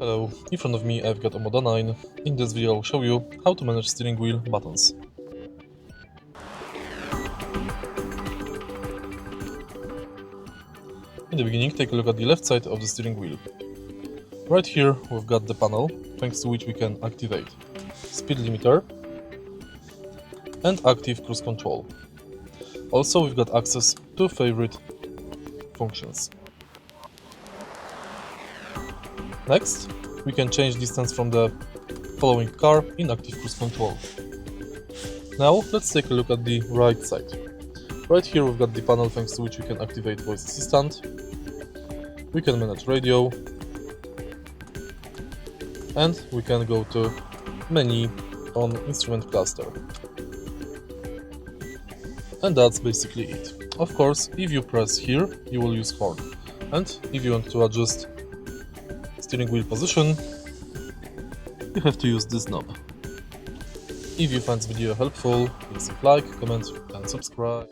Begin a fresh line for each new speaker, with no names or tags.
Hello, in front of me I've got OMODA 9. In this video I'll show you how to manage steering wheel buttons. In the beginning, take a look at the left side of the steering wheel. Right here we've got the panel, thanks to which we can activate speed limiter and active cruise control. Also we've got access to favorite functions. Next, we can change distance from the following car in active cruise control. Now let's take a look at the right side. Right here we've got the panel thanks to which we can activate voice assistant. We can manage radio. And we can go to menu on instrument cluster. And that's basically it. Of course, if you press here, you will use horn. And if you want to adjust steering wheel position, you have to use this knob. If you find this video helpful, please leave like, comment and subscribe.